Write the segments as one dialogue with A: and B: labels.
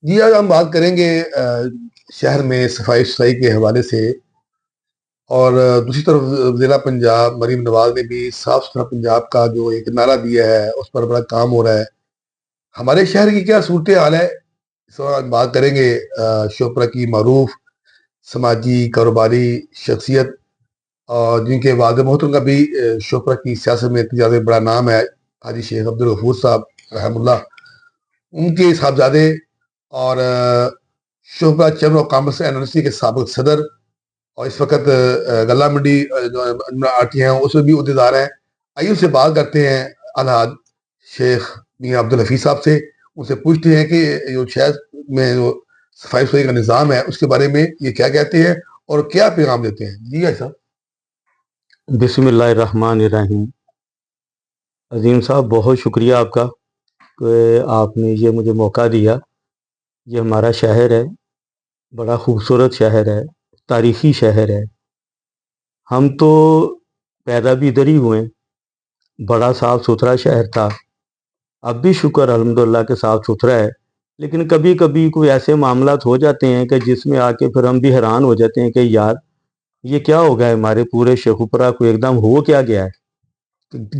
A: جی آج ہم بات کریں گے شہر میں صفائی ستھرائی کے حوالے سے، اور دوسری طرف ضلع پنجاب مریم نواز نے بھی صاف ستھرا پنجاب کا جو ایک نعرہ دیا ہے اس پر بڑا کام ہو رہا ہے۔ ہمارے شہر کی کیا صورت حال ہے، اس وقت ہم بات کریں گے شوپرا کی معروف سماجی کاروباری شخصیت، اور جن کے والد محترم کا بھی شوپرا کی سیاست میں اتنا زیادہ بڑا نام ہے، حاجی شیخ عبدالغفور صاحب رحم اللہ، ان کے صاحبزادے، اور شوپرا chamber of commerce and industry کے سابق صدر، اور اس وقت گلہ منڈی جو آتی ہیں اس میں بھی عہدیدار ہیں۔ آئیے ان سے بات کرتے ہیں الحاج شیخ میاں عبدالحفیظ صاحب سے، ان سے پوچھتے ہیں کہ جو شہر میں جو صفائی ستھرائی کا نظام ہے اس کے بارے میں یہ کیا کہتے ہیں اور کیا پیغام دیتے ہیں۔ جی صاحب۔
B: بسم اللہ الرحمن الرحیم۔ عظیم صاحب، بہت شکریہ آپ کا کہ آپ نے یہ مجھے موقع دیا۔ یہ ہمارا شہر ہے، بڑا خوبصورت شہر ہے، تاریخی شہر ہے۔ ہم تو پیدا بھی ادھر ہی ہوئے، بڑا صاف ستھرا شہر تھا، اب بھی شکر الحمدللہ کہ صاف ستھرا ہے، لیکن کبھی کبھی کوئی ایسے معاملات ہو جاتے ہیں کہ جس میں آ کے پھر ہم بھی حیران ہو جاتے ہیں کہ یار یہ کیا ہو گیا ہے، ہمارے پورے شیخوپورہ کو ایک دم ہو کیا گیا ہے۔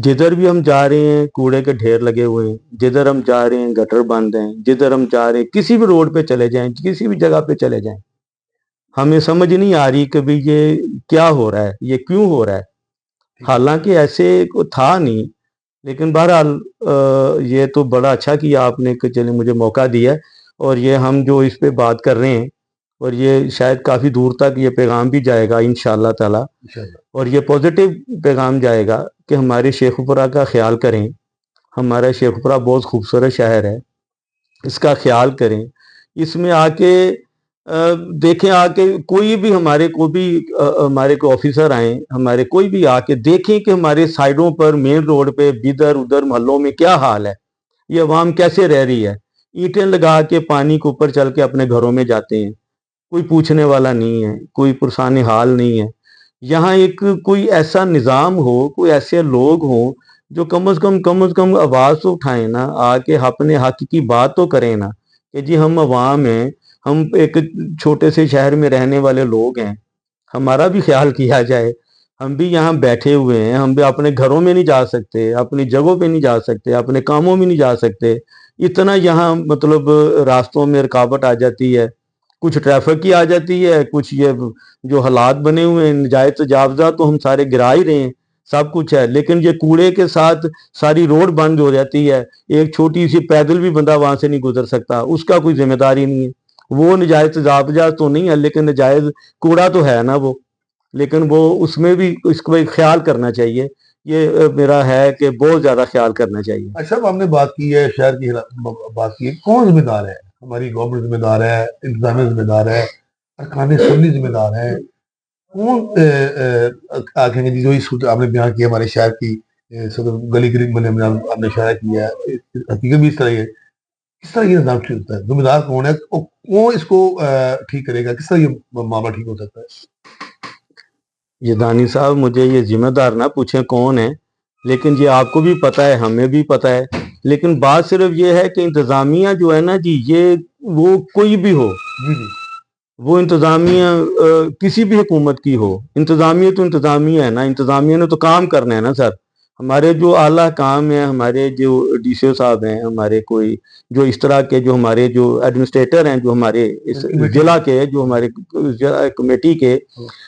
B: جدھر بھی ہم جا رہے ہیں کوڑے کے ڈھیر لگے ہوئے ہیں، جدھر ہم جا رہے ہیں گٹر بند ہیں، جدھر ہم جا رہے ہیں کسی بھی روڈ پہ چلے جائیں، کسی بھی جگہ پہ چلے جائیں، ہمیں سمجھ نہیں آ رہی کہ بھی یہ کیا ہو رہا ہے، یہ کیوں ہو رہا ہے۔ حالانکہ ایسے تھا نہیں، لیکن بہرحال یہ تو بڑا اچھا کیا آپ نے کہ چلے مجھے موقع دیا، اور یہ ہم جو اس پہ بات کر رہے ہیں اور یہ شاید کافی دور تک یہ پیغام بھی جائے گا انشاءاللہ تعالی، اور یہ پوزیٹیو پیغام جائے گا کہ ہمارے شیخوپورہ کا خیال کریں۔ ہمارا شیخوپورہ بہت خوبصورت شہر ہے، اس کا خیال کریں، اس میں آ کے دیکھیں، آ کے کوئی بھی ہمارے کو آفیسر آئیں، ہمارے کوئی بھی آ کے دیکھیں کہ ہمارے سائڈوں پر مین روڈ پہ ادھر ادھر محلوں میں کیا حال ہے، یہ عوام کیسے رہ رہی ہے۔ اینٹیں لگا کے پانی کے اوپر چل کے اپنے گھروں میں جاتے ہیں، کوئی پوچھنے والا نہیں ہے، کوئی پرسان حال نہیں ہے۔ یہاں ایک کوئی ایسا نظام ہو، کوئی ایسے لوگ ہوں جو کم از کم آواز تو اٹھائیں نا، آ کے اپنے حق کی بات تو کریں نا کہ جی ہم عوام ہیں، ہم ایک چھوٹے سے شہر میں رہنے والے لوگ ہیں، ہمارا بھی خیال کیا جائے۔ ہم بھی یہاں بیٹھے ہوئے ہیں، ہم بھی اپنے گھروں میں نہیں جا سکتے، اپنی جگہوں پہ نہیں جا سکتے، اپنے کاموں میں نہیں جا سکتے، اتنا یہاں مطلب راستوں میں رکاوٹ آ جاتی ہے، کچھ ٹریفک کی آ جاتی ہے، کچھ یہ جو حالات بنے ہوئے ہیں نجائز تجاوزات تو ہم سارے گرا ہی رہے ہیں، سب کچھ ہے، لیکن یہ کوڑے کے ساتھ ساری روڈ بند ہو جاتی ہے، ایک چھوٹی سی پیدل بھی بندہ وہاں سے نہیں گزر سکتا، اس کا کوئی ذمہ داری نہیں ہے۔ وہ نجائز تجاوزات تو نہیں ہے لیکن نجائز کوڑا تو ہے نا وہ، لیکن وہ اس میں بھی اس کو خیال کرنا چاہیے۔ یہ میرا ہے کہ بہت زیادہ خیال کرنا چاہیے۔
A: اچھا، ہم نے بات کی ہے شہر کی بات کی ہے، کون ذمہ دار ہے؟ ہماری گورنمنٹ ذمہ دار ہے، انتظامیہ ذمہ دار ہے، ارکان اسمبلی ذمہ دار ہے، کون آگے گے؟ جو اس آپ نے بیان کیا ہمارے شہر کی گلی گلی میں آپ نے اشارہ کیا ہے، حقیقت بھی اس طرح ہے۔ کس طرح یہ نظام ٹھیک ہوتا ہے؟ ذمہ دار کون ہے؟ کون اس کو ٹھیک کرے گا؟ کس طرح یہ معاملہ ٹھیک ہو سکتا ہے؟
B: یہ دانی صاحب مجھے یہ ذمہ دار نہ پوچھیں کون ہے، لیکن یہ آپ کو بھی پتہ ہے، ہمیں بھی پتہ ہے، لیکن بات صرف یہ ہے کہ انتظامیہ جو ہے نا جی، یہ وہ کوئی بھی ہو، وہ انتظامیہ کسی بھی حکومت کی ہو، انتظامیہ تو انتظامیہ ہے نا، انتظامیہ نے تو کام کرنا ہے نا سر۔ ہمارے جو اعلیٰ کام ہیں، ہمارے جو ڈی سی او صاحب ہیں، ہمارے کوئی جو اس طرح کے جو ہمارے جو ایڈمنسٹریٹر ہیں، جو ہمارے اس ضلع کے، جو ہمارے کمیٹی کے،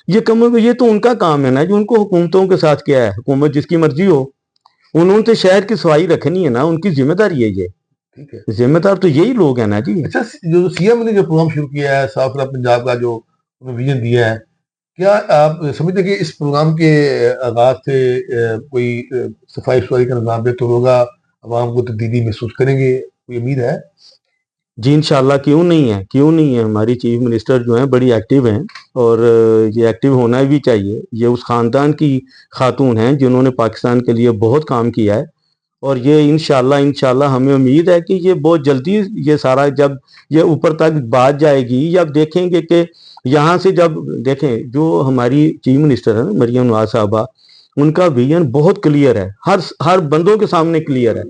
B: یہ تو ان کا کام ہے نا، جو ان کو حکومتوں کے ساتھ کیا ہے، حکومت جس کی مرضی ہو، انہوں نے شہر کی صفائی رکھنی ہے نا، ان کی ذمہ داری ہے، یہ ذمہ دار تو یہی لوگ ہیں نا جی۔
A: اچھا، جو سی ایم نے جو پروگرام شروع کیا ہے صاف ستھرا پنجاب کا، جو انہوں نے ویژن دیا ہے، کیا آپ سمجھتے کہ اس پروگرام کے آغاز سے کوئی صفائی ستھرائی کا نظام بہتر ہوگا، عوام کو تبدیلی محسوس کریں گے؟ کوئی امید ہے؟
B: جی انشاءاللہ، کیوں نہیں ہے، کیوں نہیں ہے۔ ہماری چیف منسٹر جو ہیں بڑی ایکٹیو ہیں، اور یہ ایکٹیو ہونا بھی چاہیے۔ یہ اس خاندان کی خاتون ہیں جنہوں نے پاکستان کے لیے بہت کام کیا ہے، اور یہ انشاءاللہ ہمیں امید ہے کہ یہ بہت جلدی یہ سارا جب یہ اوپر تک بات جائے گی، یا دیکھیں گے کہ یہاں سے جب دیکھیں جو ہماری چیف منسٹر ہیں مریم نواز صاحبہ، ان کا ویژن بہت کلیئر ہے، ہر بندوں کے سامنے کلیئر ہے۔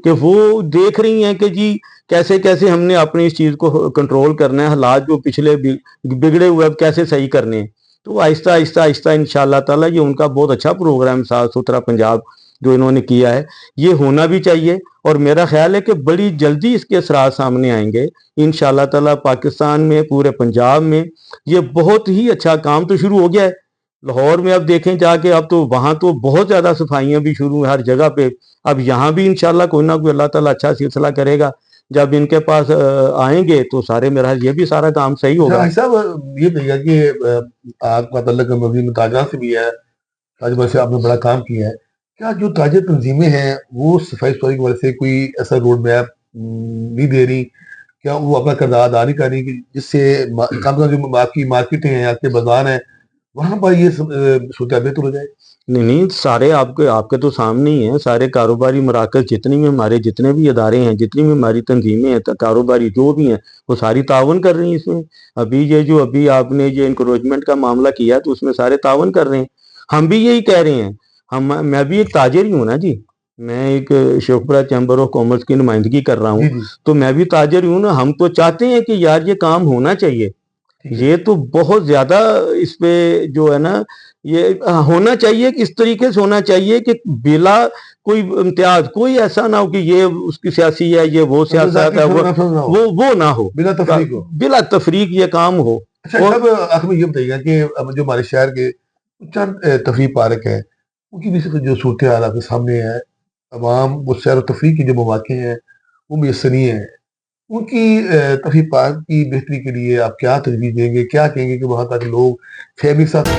B: کہ وہ دیکھ رہی ہیں کہ جی کیسے کیسے ہم نے اپنی اس چیز کو کنٹرول کرنا ہے، حالات جو پچھلے بگڑے ہوئے اب کیسے صحیح کرنے ہیں. تو آہستہ آہستہ آہستہ انشاءاللہ تعالیٰ یہ ان کا بہت اچھا پروگرام صاف ستھرا پنجاب جو انہوں نے کیا ہے یہ ہونا بھی چاہیے، اور میرا خیال ہے کہ بڑی جلدی اس کے اثرات سامنے آئیں گے انشاءاللہ تعالیٰ. پاکستان میں پورے پنجاب میں یہ بہت ہی اچھا کام تو شروع ہو گیا ہے. لاہور میں اب دیکھیں جا کے اب تو وہاں تو بہت زیادہ صفائیاں بھی شروع ہیں ہر جگہ پہ. اب یہاں بھی انشاءاللہ کوئی نہ کوئی اللہ تعالیٰ اچھا سلسلہ کرے گا. جب ان کے پاس آئیں گے تو سارے میرا یہ بھی سارا کام صحیح ہوگا.
A: صاحب یہ کہیے کہ آپ کا تعلق مزید تاجروں سے بھی ہے، تاجر سے آپ نے بڑا کام کیا ہے. کیا جو تاجر تنظیمیں ہیں وہ صفائی ستھرائی کی وجہ سے کوئی ایسا روڈ میپ نہیں دے رہی؟ کیا وہ اپنا کردار ادا نہیں کر رہی کہ جس سے کم جو آپ کی مارکیٹیں ہیں، آپ کے بازار ہیں، وہاں پر یہ صورتحال بہتر ہو جائے؟
B: نہیں سارے آپ کے تو سامنے ہی ہیں. سارے کاروباری مراکز جتنی بھی ہمارے جتنے بھی ادارے ہیں، جتنی بھی ہماری تنظیمیں ہیں، کاروباری جو بھی ہیں، وہ ساری تعاون کر رہی ہیں اس میں. ابھی آپ نے یہ انکروچمنٹ کا معاملہ کیا تو اس میں سارے تعاون کر رہے ہیں. ہم بھی یہی کہہ رہے ہیں. میں بھی ایک تاجر ہی ہوں نا جی، میں ایک شیخوپورہ چیمبر آف کامرس کی نمائندگی کر رہا ہوں. تو میں بھی تاجر ہی ہوں نا. ہم تو چاہتے ہیں کہ یار یہ کام ہونا چاہیے. یہ تو بہت زیادہ اس پہ جو ہے نا یہ ہونا چاہیے کہ اس طریقے سے ہونا چاہیے کہ بلا کوئی امتیاز کوئی ایسا نہ ہو کہ یہ اس کی سیاسی ہے، یہ وہ سیاست ہے، وہ نہ ہو، بلا تفریق یہ کام ہو.
A: اچھا صاحب آخر میں یہ بتائیے کہ جو ہمارے شہر کے چند تفریح پارک ہیں ان کی بھی جو صورتحال آپ کے سامنے ہے، عوام وہ سیر و تفریح کے جو مواقع ہیں وہ میسر نہیں ہیں، ان کی تفریح پارک کی بہتری کے لیے آپ کیا تجویز دیں گے، کیا کہیں گے کہ وہاں تک لوگ فیملی کے ساتھ